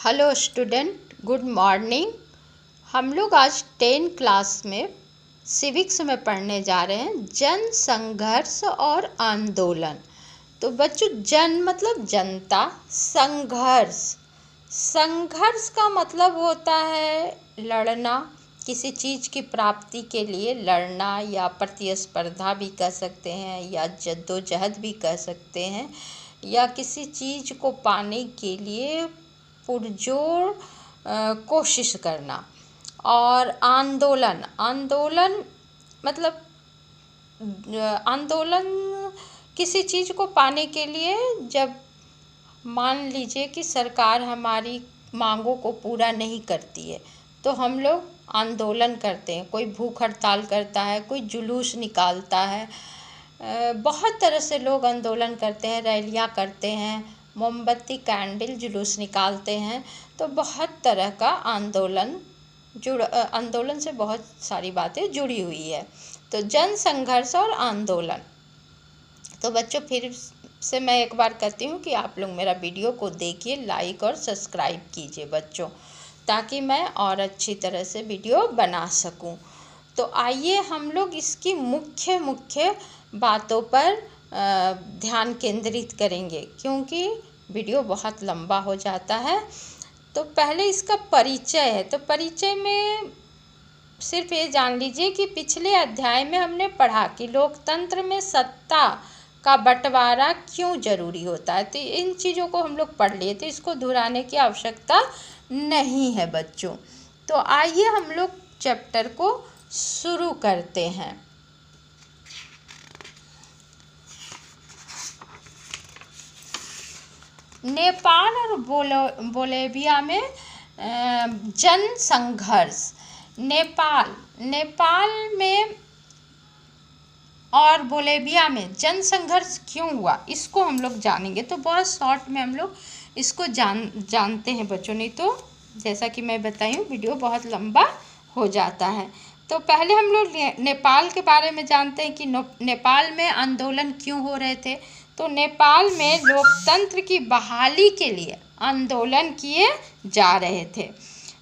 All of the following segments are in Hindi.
Hello student, good morning. हम लोग आज 10 क्लास में सिविक्स में पढ़ने जा रहे हैं जन संघर्ष और आंदोलन। तो बच्चों, जन मतलब जनता, संघर्ष संघर्ष का मतलब होता है लड़ना, किसी चीज़ की प्राप्ति के लिए लड़ना, या प्रतिस्पर्धा भी कह सकते हैं, या जद्दोजहद भी कह सकते हैं, या किसी चीज़ को पाने के लिए पुरजोर कोशिश करना। और आंदोलन आंदोलन मतलब आंदोलन किसी चीज़ को पाने के लिए, जब मान लीजिए कि सरकार हमारी मांगों को पूरा नहीं करती है तो हम लोग आंदोलन करते हैं। कोई भूख हड़ताल करता है, कोई जुलूस निकालता है, बहुत तरह से लोग आंदोलन करते हैं, रैलियां करते हैं, मोमबत्ती कैंडल जुलूस निकालते हैं। तो बहुत तरह का आंदोलन से बहुत सारी बातें जुड़ी हुई है। तो जन संघर्ष और आंदोलन। तो बच्चों, फिर से मैं एक बार कहती हूँ कि आप लोग मेरा वीडियो को देखिए, लाइक और सब्सक्राइब कीजिए बच्चों, ताकि मैं और अच्छी तरह से वीडियो बना सकूँ। तो आइए हम लोग इसकी मुख्य बातों पर ध्यान केंद्रित करेंगे, क्योंकि वीडियो बहुत लंबा हो जाता है। तो पहले इसका परिचय है। तो परिचय में सिर्फ ये जान लीजिए कि पिछले अध्याय में हमने पढ़ा कि लोकतंत्र में सत्ता का बंटवारा क्यों जरूरी होता है। तो इन चीज़ों को हम लोग पढ़ लिए, तो इसको दोहराने की आवश्यकता नहीं है बच्चों। तो आइए हम लोग चैप्टर को शुरू करते हैं। नेपाल और बोलिविया में जन संघर्ष। नेपाल में और बोलिविया में जन संघर्ष क्यों हुआ, इसको हम लोग जानेंगे। तो बहुत शॉर्ट में हम लोग इसको जानते हैं बच्चों, नहीं तो जैसा कि मैं बताई हूँ वीडियो बहुत लंबा हो जाता है। तो पहले हम लोग नेपाल के बारे में जानते हैं कि नेपाल में आंदोलन क्यों हो रहे थे। तो नेपाल में लोकतंत्र की बहाली के लिए आंदोलन किए जा रहे थे।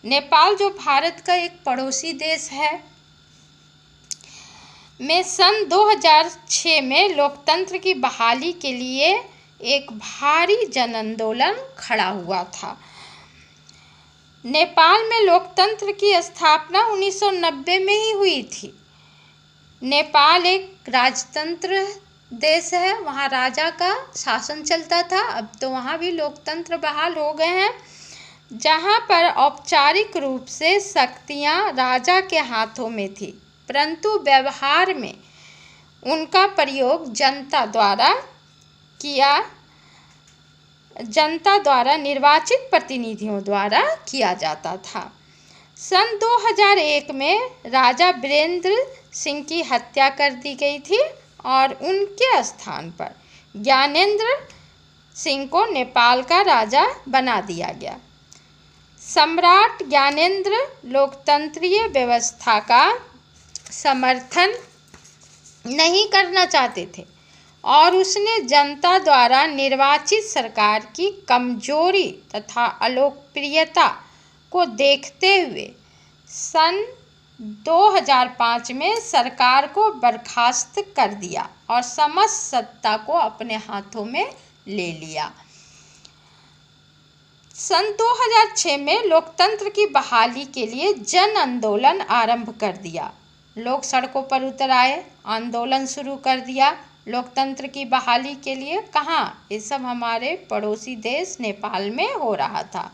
नेपाल जो भारत का एक पड़ोसी देश है, में सन 2006 में लोकतंत्र की बहाली के लिए एक भारी जन आंदोलन खड़ा हुआ था। नेपाल में लोकतंत्र की स्थापना 1990 में ही हुई थी। नेपाल एक राजतंत्र देश है, वहाँ राजा का शासन चलता था। अब तो वहाँ भी लोकतंत्र बहाल हो गए हैं, जहाँ पर औपचारिक रूप से शक्तियाँ राजा के हाथों में थी, परंतु व्यवहार में उनका प्रयोग जनता द्वारा निर्वाचित प्रतिनिधियों द्वारा किया जाता था। सन 2001 में राजा वीरेंद्र सिंह की हत्या कर दी गई थी और उनके स्थान पर ज्ञानेंद्र सिंह को नेपाल का राजा बना दिया गया। सम्राट ज्ञानेंद्र लोकतंत्रीय व्यवस्था का समर्थन नहीं करना चाहते थे और उसने जनता द्वारा निर्वाचित सरकार की कमजोरी तथा अलोकप्रियता को देखते हुए सन 2005 में सरकार को बर्खास्त कर दिया और समस्त सत्ता को अपने हाथों में ले लिया। सन 2006 में लोकतंत्र की बहाली के लिए जन आंदोलन आरंभ कर दिया। लोग सड़कों पर उतर आए, आंदोलन शुरू कर दिया लोकतंत्र की बहाली के लिए। कहाँ? ये सब हमारे पड़ोसी देश नेपाल में हो रहा था,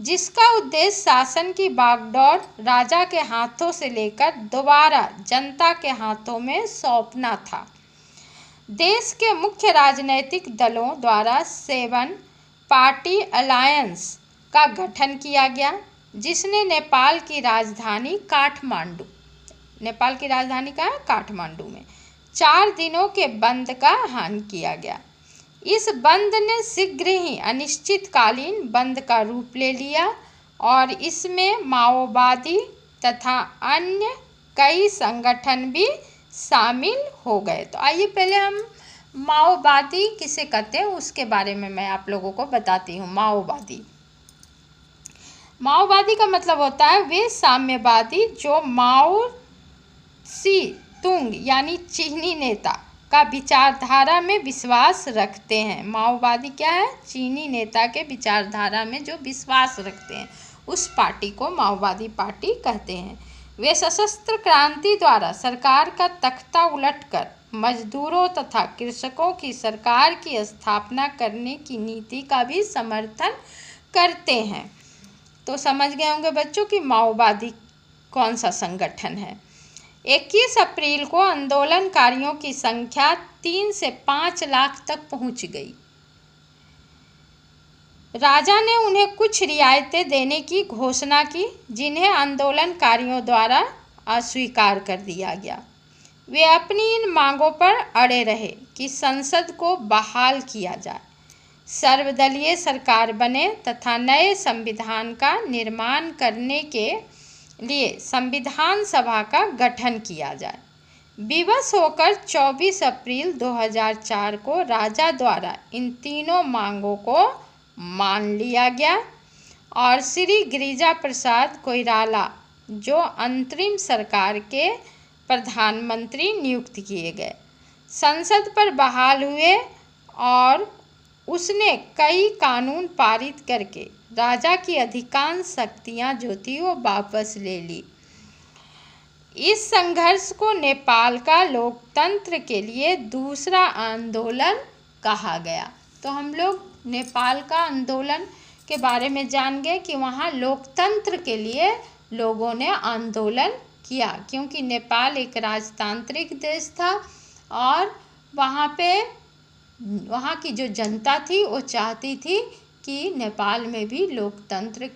जिसका उद्देश्य शासन की बागडोर राजा के हाथों से लेकर दोबारा जनता के हाथों में सौंपना था। देश के मुख्य राजनीतिक दलों द्वारा 7 पार्टी अलायंस का गठन किया गया, जिसने नेपाल की राजधानी काठमांडू में 4 दिनों के बंद का आह्वान किया गया। इस बंद ने शीघ्र ही अनिश्चितकालीन बंद का रूप ले लिया और इसमें माओवादी तथा अन्य कई संगठन भी शामिल हो गए। तो आइए पहले हम माओवादी किसे कहते हैं उसके बारे में मैं आप लोगों को बताती हूँ। माओवादी माओवादी का मतलब होता है वे साम्यवादी जो माओ सी तुंग यानी चीनी नेता का विचारधारा में विश्वास रखते हैं। माओवादी क्या है? चीनी नेता के विचारधारा में जो विश्वास रखते हैं उस पार्टी को माओवादी पार्टी कहते हैं। वे सशस्त्र क्रांति द्वारा सरकार का तख्ता उलटकर मजदूरों तथा कृषकों की सरकार की स्थापना करने की नीति का भी समर्थन करते हैं। तो समझ गए होंगे बच्चों कि माओवादी कौन सा संगठन है। 21 अप्रैल को आंदोलनकारियों की संख्या 3 से 5 लाख तक पहुंच गई। राजा ने उन्हें कुछ रियायतें देने की घोषणा की जिन्हें आंदोलनकारियों द्वारा अस्वीकार कर दिया गया। वे अपनी इन मांगों पर अड़े रहे कि संसद को बहाल किया जाए, सर्वदलीय सरकार बने तथा नए संविधान का निर्माण करने के लिए संविधान सभा का गठन किया जाए। विवश होकर 24 अप्रैल 2004 को राजा द्वारा इन तीनों मांगों को मान लिया गया और श्री गिरिजा प्रसाद कोइराला जो अंतरिम सरकार के प्रधानमंत्री नियुक्त किए गए, संसद पर बहाल हुए और उसने कई कानून पारित करके राजा की अधिकांश शक्तियां जो थी वो वापस ले ली। इस संघर्ष को नेपाल का लोकतंत्र के लिए दूसरा आंदोलन कहा गया। तो हम लोग नेपाल का आंदोलन के बारे में जान गए कि वहाँ लोकतंत्र के लिए लोगों ने आंदोलन किया, क्योंकि नेपाल एक राजतांत्रिक देश था और वहाँ की जो जनता थी वो चाहती थी कि नेपाल में भी लोकतंत्र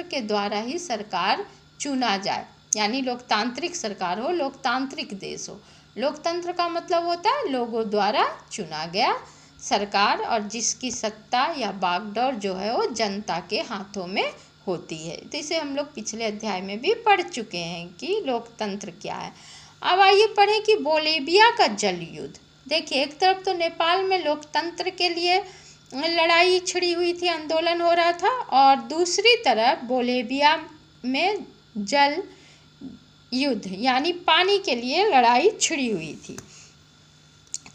के द्वारा ही सरकार चुना जाए, यानी लोकतांत्रिक सरकार हो, लोकतांत्रिक देश हो। लोकतंत्र का मतलब होता है लोगों द्वारा चुना गया सरकार और जिसकी सत्ता या बागडोर जो है वो जनता के हाथों में होती है। तो इसे हम लोग पिछले अध्याय में भी पढ़ चुके हैं कि लोकतंत्र क्या है। अब आइए पढ़ें कि बोलीविया का जल युद्ध। देखिए, एक तरफ तो नेपाल में लोकतंत्र के लिए लड़ाई छिड़ी हुई थी, आंदोलन हो रहा था, और दूसरी तरफ बोलीविया में जल युद्ध यानी पानी के लिए लड़ाई छिड़ी हुई थी।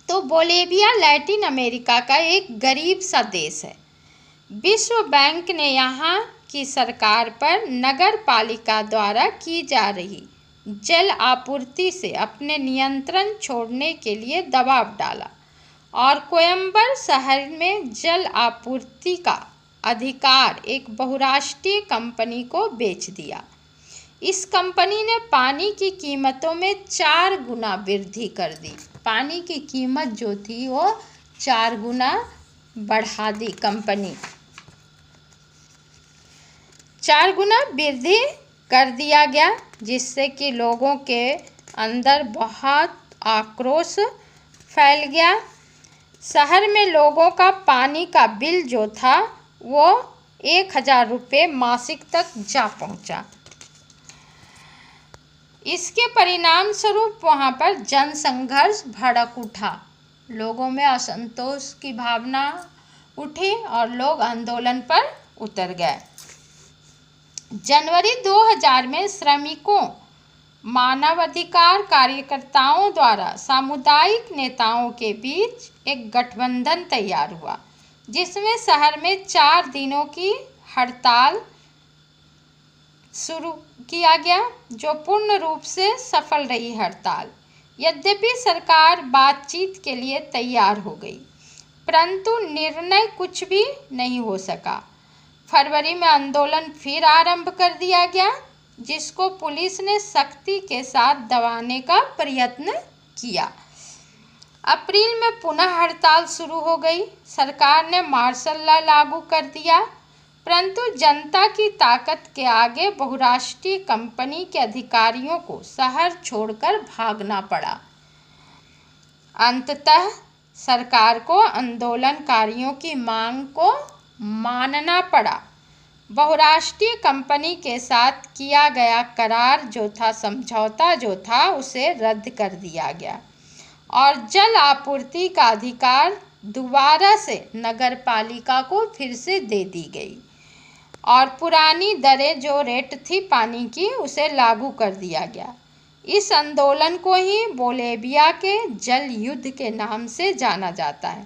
तो बोलीविया लैटिन अमेरिका का एक गरीब सा देश है। विश्व बैंक ने यहाँ की सरकार पर नगर पालिका द्वारा की जा रही जल आपूर्ति से अपने नियंत्रण छोड़ने के लिए दबाव डाला और कोयम्बर शहर में जल आपूर्ति का अधिकार एक बहुराष्ट्रीय कंपनी को बेच दिया। इस कंपनी ने पानी की कीमतों में 4 गुना वृद्धि कर दी। पानी की कीमत जो थी वो 4 गुना बढ़ा दी कंपनी, 4 गुना वृद्धि कर दिया गया, जिससे कि लोगों के अंदर बहुत आक्रोश फैल गया। शहर में लोगों का पानी का बिल जो था वो 1000 रुपये मासिक तक जा पहुंचा। इसके परिणाम स्वरूप वहाँ पर जन संघर्ष भड़क उठा, लोगों में असंतोष की भावना उठी और लोग आंदोलन पर उतर गए। जनवरी 2000 में श्रमिकों, मानवाधिकार कार्यकर्ताओं द्वारा सामुदायिक नेताओं के बीच एक गठबंधन तैयार हुआ, जिसमें शहर में 4 दिनों की हड़ताल शुरू किया गया, जो पूर्ण रूप से सफल रही हड़ताल। यद्यपि सरकार बातचीत के लिए तैयार हो गई, परंतु निर्णय कुछ भी नहीं हो सका। फरवरी में आंदोलन फिर आरंभ कर दिया गया, जिसको पुलिस ने सख्ती के साथ दबाने का प्रयत्न किया। अप्रैल में पुनः हड़ताल शुरू हो गई। सरकार ने मार्शल लॉ लागू कर दिया, परंतु जनता की ताकत के आगे बहुराष्ट्रीय कंपनी के अधिकारियों को शहर छोड़कर भागना पड़ा। अंततः सरकार को आंदोलनकारियों की मांग को मानना पड़ा। बहुराष्ट्रीय कंपनी के साथ किया गया करार जो था, समझौता जो था, उसे रद्द कर दिया गया और जल आपूर्ति का अधिकार दोबारा से नगरपालिका को फिर से दे दी गई। और पुरानी दरें जो रेट थी पानी की उसे लागू कर दिया गया। इस आंदोलन को ही बोलेविया के जल युद्ध के नाम से जाना जाता है।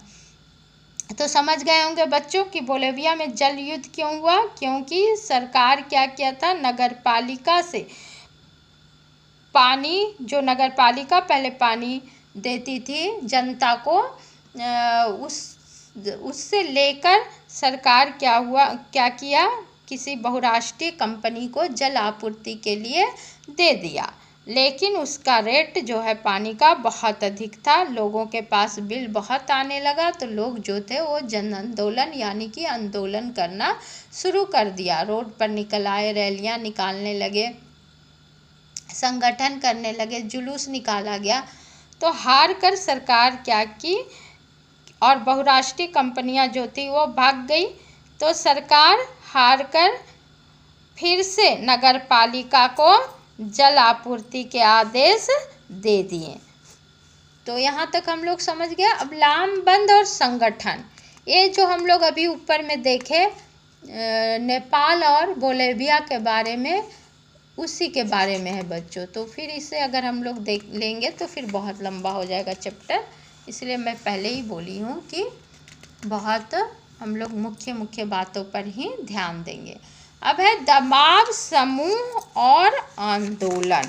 तो समझ गए होंगे बच्चों कि बोलेविया में जल युद्ध क्यों हुआ, क्योंकि सरकार क्या किया था, नगरपालिका से पानी, जो नगरपालिका पहले पानी देती थी जनता को, उससे लेकर सरकार क्या किया, किसी बहुराष्ट्रीय कंपनी को जल आपूर्ति के लिए दे दिया। लेकिन उसका रेट जो है पानी का बहुत अधिक था, लोगों के पास बिल बहुत आने लगा, तो लोग जो थे वो जन आंदोलन यानी कि आंदोलन करना शुरू कर दिया। रोड पर निकल आए, रैलियां निकालने लगे, संगठन करने लगे, जुलूस निकाला गया। तो हार कर सरकार क्या की, और बहुराष्ट्रीय कंपनियां जो थी वो भाग गई। तो सरकार हार कर फिर से नगरपालिका को जल आपूर्ति के आदेश दे दिए। तो यहाँ तक हम लोग समझ गए। अब लामबंद और संगठन, ये जो हम लोग अभी ऊपर में देखे नेपाल और बोलेविया के बारे में, उसी के बारे में है बच्चों। तो फिर इसे अगर हम लोग देख लेंगे तो फिर बहुत लंबा हो जाएगा चैप्टर, इसलिए मैं पहले ही बोली हूँ कि बहुत हम लोग मुख्य मुख्य बातों पर ही ध्यान देंगे। अब है दबाव समूह और आंदोलन।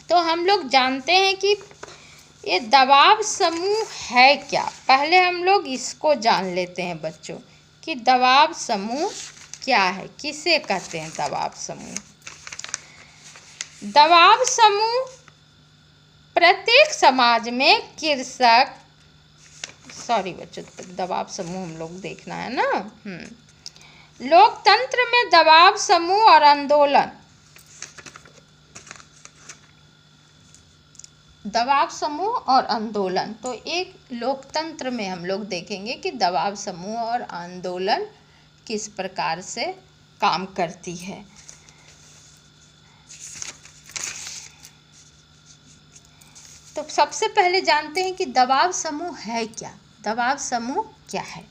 तो हम लोग जानते हैं कि ये दबाव समूह है क्या। पहले हम लोग इसको जान लेते हैं बच्चों कि दबाव समूह क्या है, किसे कहते हैं दबाव समूह। दबाव समूह प्रत्येक समाज में कृषक, सॉरी बच्चों, दबाव समूह हम लोग देखना है ना। लोकतंत्र में दबाव समूह और आंदोलन, दबाव समूह और आंदोलन। तो एक लोकतंत्र में हम लोग देखेंगे कि दबाव समूह और आंदोलन किस प्रकार से काम करती है। तो सबसे पहले जानते हैं कि दबाव समूह है क्या। दबाव समूह क्या है।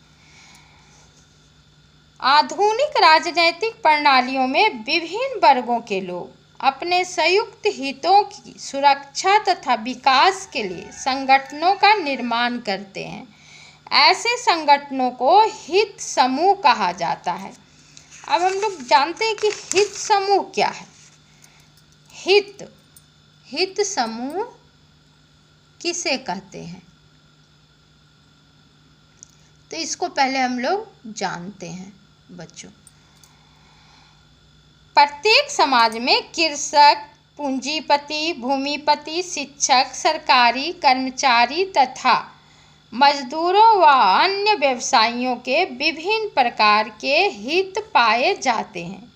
आधुनिक राजनैतिक प्रणालियों में विभिन्न वर्गों के लोग अपने संयुक्त हितों की सुरक्षा तथा विकास के लिए संगठनों का निर्माण करते हैं। ऐसे संगठनों को हित समूह कहा जाता है। अब हम लोग जानते हैं कि हित समूह क्या है। हित समूह किसे कहते हैं, तो इसको पहले हम लोग जानते हैं बच्चों। प्रत्येक समाज में कृषक, पूंजीपति, भूमिपति, शिक्षक, सरकारी कर्मचारी तथा मजदूरों व अन्य व्यवसायियों के विभिन्न प्रकार के हित पाए जाते हैं।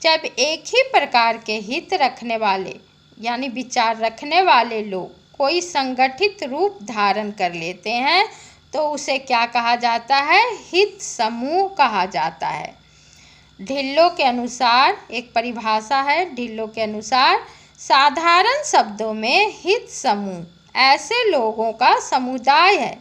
जब एक ही प्रकार के हित रखने वाले यानी विचार रखने वाले लोग कोई संगठित रूप धारण कर लेते हैं तो उसे क्या कहा जाता है, हित समूह कहा जाता है। ढिल्लो के अनुसार, एक परिभाषा है ढिल्लो के अनुसार, साधारण शब्दों में हित समूह ऐसे लोगों का समुदाय है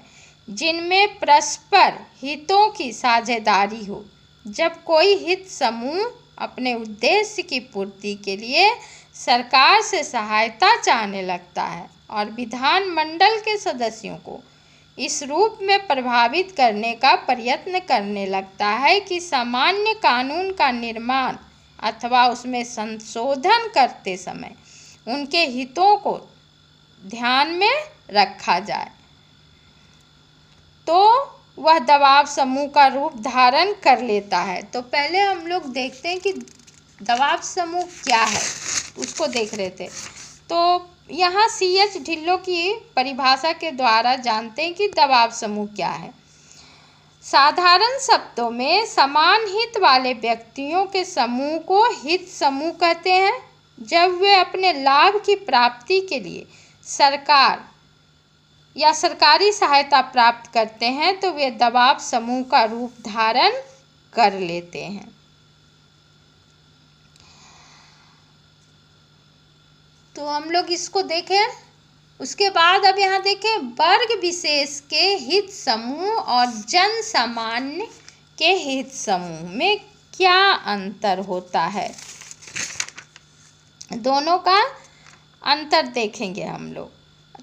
जिनमें परस्पर हितों की साझेदारी हो। जब कोई हित समूह अपने उद्देश्य की पूर्ति के लिए सरकार से सहायता चाहने लगता है और विधानमंडल के सदस्यों को इस रूप में प्रभावित करने का प्रयत्न करने लगता है कि सामान्य कानून का निर्माण अथवा उसमें संशोधन करते समय उनके हितों को ध्यान में रखा जाए, तो वह दबाव समूह का रूप धारण कर लेता है। तो पहले हम लोग देखते हैं कि दबाव समूह क्या है, उसको देख रहे थे। तो यहाँ C.H. ढिल्लो की परिभाषा के द्वारा जानते हैं कि दबाव समूह क्या है। साधारण शब्दों में समान हित वाले व्यक्तियों के समूह को हित समूह कहते हैं। जब वे अपने लाभ की प्राप्ति के लिए सरकार या सरकारी सहायता प्राप्त करते हैं तो वे दबाव समूह का रूप धारण कर लेते हैं। तो हम लोग इसको देखें। उसके बाद अब यहाँ देखें वर्ग विशेष के हित समूह और जन सामान्य के हित समूह में क्या अंतर होता है? दोनों का अंतर देखेंगे हम लोग।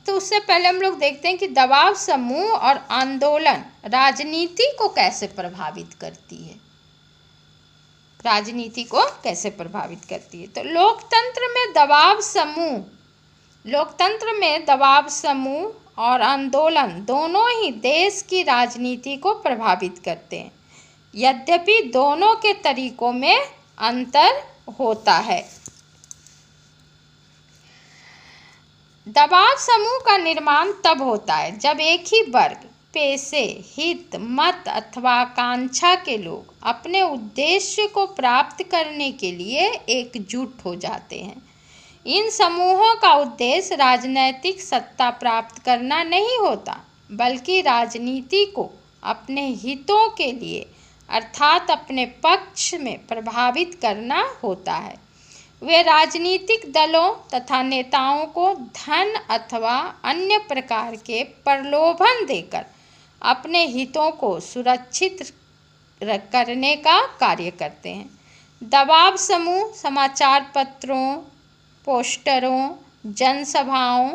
तो उससे पहले हम लोग देखते हैं कि दबाव समूह और आंदोलन राजनीति को कैसे प्रभावित करती है। राजनीति को कैसे प्रभावित करती है? तो लोकतंत्र में दबाव समूह और आंदोलन दोनों ही देश की राजनीति को प्रभावित करते हैं। यद्यपि दोनों के तरीकों में अंतर होता है। दबाव समूह का निर्माण तब होता है जब एक ही वर्ग, पेशे, हित, मत अथवा आकांक्षा के लोग अपने उद्देश्य को प्राप्त करने के लिए एकजुट हो जाते हैं। इन समूहों का उद्देश्य राजनैतिक सत्ता प्राप्त करना नहीं होता, बल्कि राजनीति को अपने हितों के लिए अर्थात अपने पक्ष में प्रभावित करना होता है। वे राजनीतिक दलों तथा नेताओं को धन अथवा अन्य प्रकार के प्रलोभन देकर अपने हितों को सुरक्षित करने का कार्य करते हैं। दबाव समूह समाचार पत्रों, पोस्टरों, जनसभाओं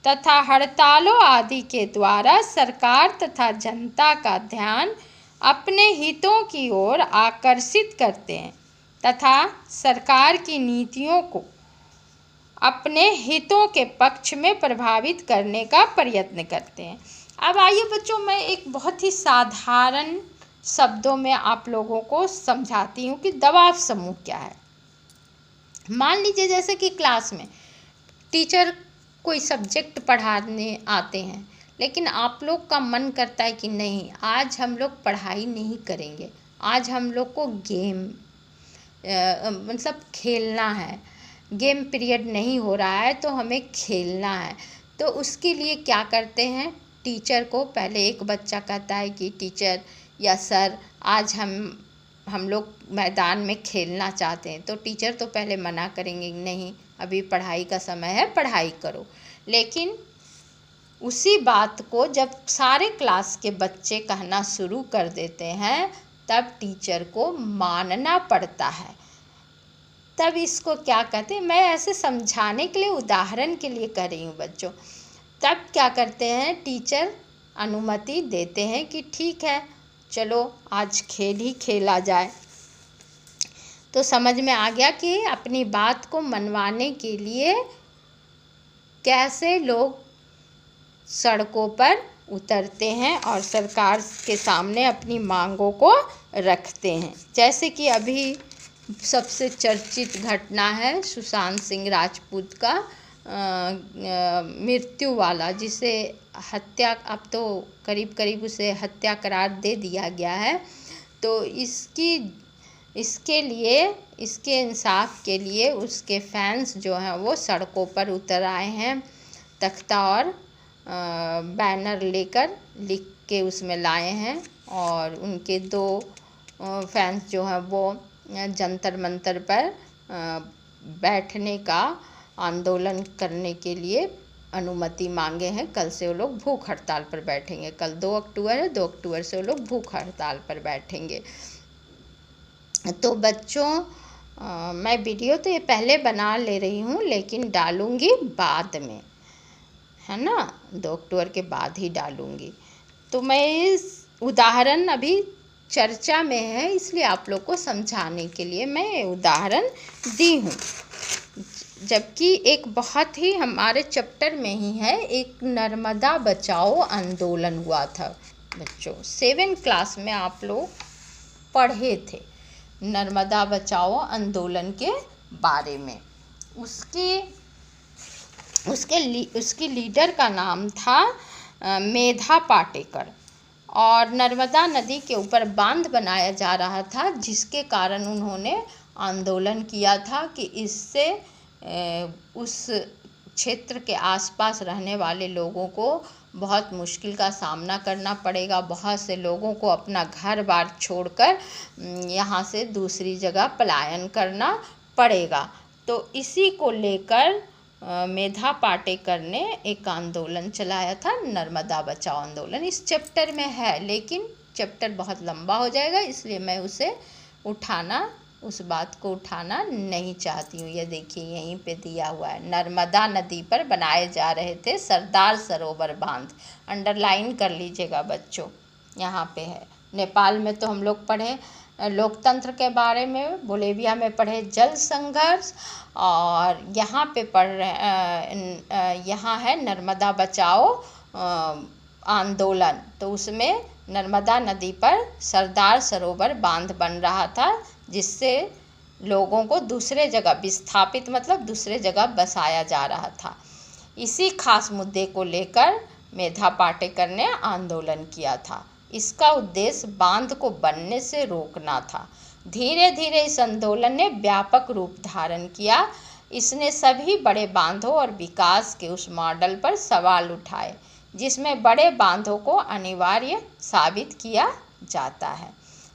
तथा हड़तालों आदि के द्वारा सरकार तथा जनता का ध्यान अपने हितों की ओर आकर्षित करते हैं तथा सरकार की नीतियों को अपने हितों के पक्ष में प्रभावित करने का प्रयत्न करते हैं। अब आइए बच्चों, मैं एक बहुत ही साधारण शब्दों में आप लोगों को समझाती हूँ कि दबाव समूह क्या है। मान लीजिए जैसे कि क्लास में टीचर कोई सब्जेक्ट पढ़ाने आते हैं, लेकिन आप लोग का मन करता है कि नहीं, आज हम लोग पढ़ाई नहीं करेंगे, आज हम लोग को गेम मतलब खेलना है, गेम पीरियड नहीं हो रहा है तो हमें खेलना है। तो उसके लिए क्या करते हैं, टीचर को पहले एक बच्चा कहता है कि टीचर या सर आज हम लोग मैदान में खेलना चाहते हैं। तो टीचर तो पहले मना करेंगे, नहीं अभी पढ़ाई का समय है, पढ़ाई करो। लेकिन उसी बात को जब सारे क्लास के बच्चे कहना शुरू कर देते हैं तब टीचर को मानना पड़ता है। तब इसको क्या कहते हैं, मैं ऐसे समझाने के लिए, उदाहरण के लिए कर रही हूँ बच्चों। तब क्या करते हैं, टीचर अनुमति देते हैं कि ठीक है चलो आज खेल ही खेला जाए। तो समझ में आ गया कि अपनी बात को मनवाने के लिए कैसे लोग सड़कों पर उतरते हैं और सरकार के सामने अपनी मांगों को रखते हैं। जैसे कि अभी सबसे चर्चित घटना है सुशांत सिंह राजपूत का मृत्यु वाला, जिसे हत्या, अब तो करीब करीब उसे हत्या करार दे दिया गया है। तो इसके लिए, इसके इंसाफ के लिए उसके फैंस जो हैं वो सड़कों पर उतर आए हैं, तख्ता और बैनर लेकर लिख के उसमें लाए हैं। और उनके दो फैंस जो हैं वो जंतर मंतर पर बैठने का, आंदोलन करने के लिए अनुमति मांगे हैं। कल से वो लोग भूख हड़ताल पर बैठेंगे। कल 2 अक्टूबर है, 2 अक्टूबर से वो लोग भूख हड़ताल पर बैठेंगे। तो बच्चों मैं वीडियो तो ये पहले बना ले रही हूँ, लेकिन डालूँगी बाद में, है ना, 2 अक्टूबर के बाद ही डालूँगी। तो मैं इस उदाहरण अभी चर्चा में है, इसलिए आप लोग को समझाने के लिए मैं उदाहरण दी हूँ। जबकि एक बहुत ही हमारे चैप्टर में ही है, एक नर्मदा बचाओ आंदोलन हुआ था बच्चों, 7 क्लास में आप लोग पढ़े थे नर्मदा बचाओ आंदोलन के बारे में। उसकी लीडर का नाम था मेधा पाटेकर। और नर्मदा नदी के ऊपर बांध बनाया जा रहा था, जिसके कारण उन्होंने आंदोलन किया था कि इससे उस क्षेत्र के आसपास रहने वाले लोगों को बहुत मुश्किल का सामना करना पड़ेगा। बहुत से लोगों को अपना घर बार छोड़कर यहाँ से दूसरी जगह पलायन करना पड़ेगा। तो इसी को लेकर मेधा पाटेकर ने एक आंदोलन चलाया था, नर्मदा बचाओ आंदोलन। इस चैप्टर में है, लेकिन चैप्टर बहुत लंबा हो जाएगा, इसलिए मैं उस बात को उठाना नहीं चाहती हूँ। ये देखिए यहीं पे दिया हुआ है, नर्मदा नदी पर बनाए जा रहे थे सरदार सरोवर बांध। अंडरलाइन कर लीजिएगा बच्चों, यहाँ पे है। नेपाल में तो हम लोग पढ़े लोकतंत्र के बारे में, बोलेविया में पढ़े जल संघर्ष, और यहाँ पे पढ़ रहे यहाँ है नर्मदा बचाओ आंदोलन। तो उसमें नर्मदा नदी पर सरदार सरोवर बांध बन रहा था, जिससे लोगों को दूसरे जगह विस्थापित मतलब दूसरे जगह बसाया जा रहा था। इसी खास मुद्दे को लेकर मेधा पाटेकर ने आंदोलन किया था। इसका उद्देश्य बांध को बनने से रोकना था। धीरे धीरे इस आंदोलन ने व्यापक रूप धारण किया। इसने सभी बड़े बांधों और विकास के उस मॉडल पर सवाल उठाए जिसमें बड़े बांधों को अनिवार्य साबित किया जाता है।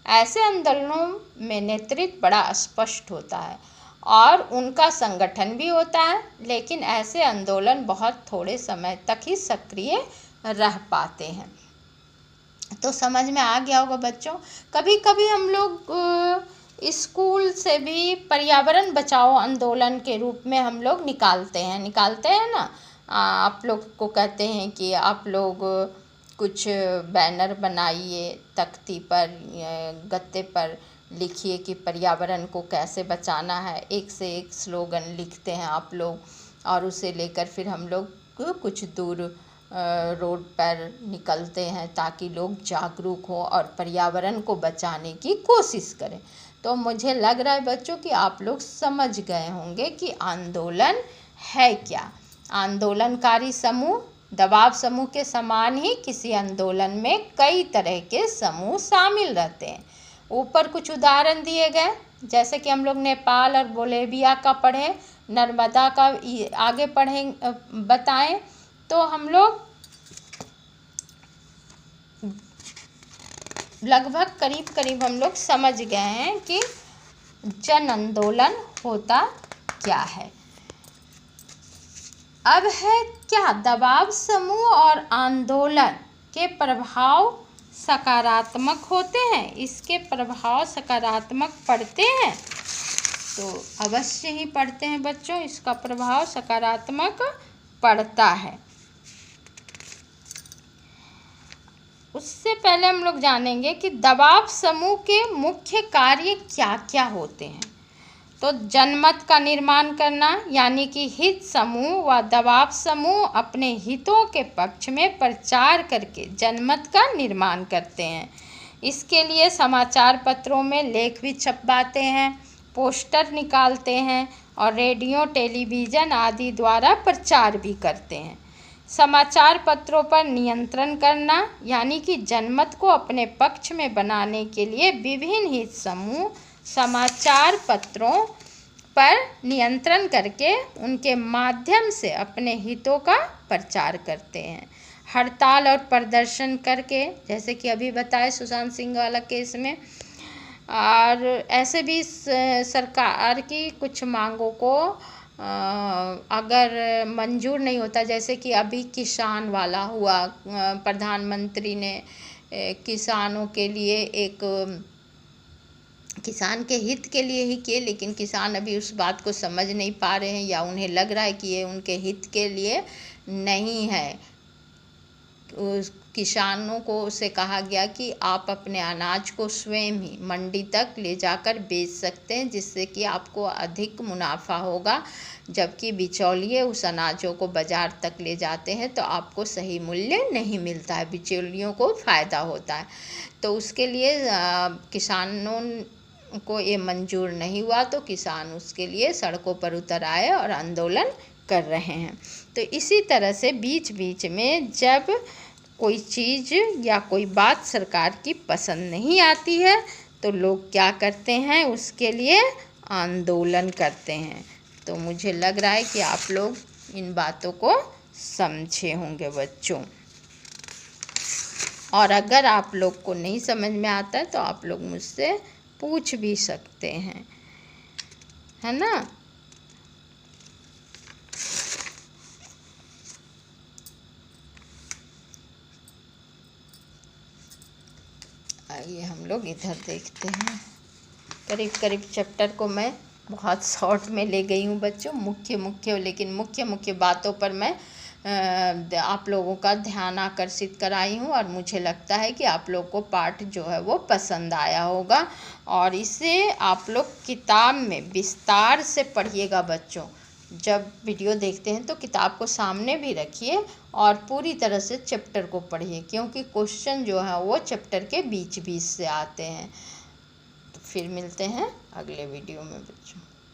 ऐसे आंदोलनों में नेतृत्व बड़ा स्पष्ट होता है और उनका संगठन भी होता है, लेकिन ऐसे आंदोलन बहुत थोड़े समय तक ही सक्रिय रह पाते हैं। तो समझ में आ गया होगा बच्चों। कभी कभी हम लोग स्कूल से भी पर्यावरण बचाओ आंदोलन के रूप में हम लोग निकालते हैं ना। आप लोग को कहते हैं कि आप लोग कुछ बैनर बनाइए, तख्ती पर गत्ते पर लिखिए कि पर्यावरण को कैसे बचाना है। एक से एक स्लोगन लिखते हैं आप लोग, और उसे लेकर फिर हम लोग कुछ दूर रोड पर निकलते हैं ताकि लोग जागरूक हो और पर्यावरण को बचाने की कोशिश करें। तो मुझे लग रहा है बच्चों कि आप लोग समझ गए होंगे कि आंदोलन है क्या। आंदोलनकारी समूह दबाव समूह के समान ही किसी आंदोलन में कई तरह के समूह शामिल रहते हैं। ऊपर कुछ उदाहरण दिए गए, जैसे कि हम लोग नेपाल और बोलेविया का पढ़े, नर्मदा का आगे पढ़ें बताएं, तो हम लोग लगभग करीब हम लोग समझ गए हैं कि जन आंदोलन होता क्या है। अब है क्या दबाव समूह और आंदोलन के प्रभाव सकारात्मक होते हैं, इसके प्रभाव सकारात्मक पड़ते हैं। तो अवश्य ही पड़ते हैं बच्चों, इसका प्रभाव सकारात्मक पड़ता है। उससे पहले हम लोग जानेंगे कि दबाव समूह के मुख्य कार्य क्या क्या होते हैं। तो जनमत का निर्माण करना, यानी कि हित समूह व दबाव समूह अपने हितों के पक्ष में प्रचार करके जनमत का निर्माण करते हैं। इसके लिए समाचार पत्रों में लेख भी छपवाते हैं, पोस्टर निकालते हैं और रेडियो टेलीविज़न आदि द्वारा प्रचार भी करते हैं। समाचार पत्रों पर नियंत्रण करना, यानी कि जनमत को अपने पक्ष में बनाने के लिए विभिन्न हित समूह समाचार पत्रों पर नियंत्रण करके उनके माध्यम से अपने हितों का प्रचार करते हैं। हड़ताल और प्रदर्शन करके, जैसे कि अभी बताए सुशांत सिंह वाला केस में, और ऐसे भी सरकार की कुछ मांगों को अगर मंजूर नहीं होता, जैसे कि अभी किसान वाला हुआ, प्रधानमंत्री ने किसानों के लिए किसान के हित के लिए ही किए, लेकिन किसान अभी उस बात को समझ नहीं पा रहे हैं, या उन्हें लग रहा है कि ये उनके हित के लिए नहीं है। किसानों को से कहा गया कि आप अपने अनाज को स्वयं ही मंडी तक ले जाकर बेच सकते हैं, जिससे कि आपको अधिक मुनाफा होगा, जबकि बिचौलिए उस अनाजों को बाज़ार तक ले जाते हैं तो आपको सही मूल्य नहीं मिलता है, बिचौलियों को फ़ायदा होता है। तो उसके लिए किसानों को ये मंजूर नहीं हुआ, तो किसान उसके लिए सड़कों पर उतर आए और आंदोलन कर रहे हैं। तो इसी तरह से बीच बीच में जब कोई चीज़ या कोई बात सरकार की पसंद नहीं आती है तो लोग क्या करते हैं, उसके लिए आंदोलन करते हैं। तो मुझे लग रहा है कि आप लोग इन बातों को समझे होंगे बच्चों, और अगर आप लोग को नहीं समझ में आता है तो आप लोग मुझसे पूछ भी सकते हैं, है ना। आइए हम लोग इधर देखते हैं। करीब करीब चैप्टर को मैं बहुत शॉर्ट में ले गई हूँ बच्चों, लेकिन मुख्य बातों पर मैं आप लोगों का ध्यान आकर्षित कराई हूँ। और मुझे लगता है कि आप लोग को पाठ जो है वो पसंद आया होगा, और इसे आप लोग किताब में विस्तार से पढ़िएगा बच्चों। जब वीडियो देखते हैं तो किताब को सामने भी रखिए और पूरी तरह से चैप्टर को पढ़िए, क्योंकि क्वेश्चन जो है वो चैप्टर के बीच बीच से आते हैं। तो फिर मिलते हैं अगले वीडियो में बच्चों।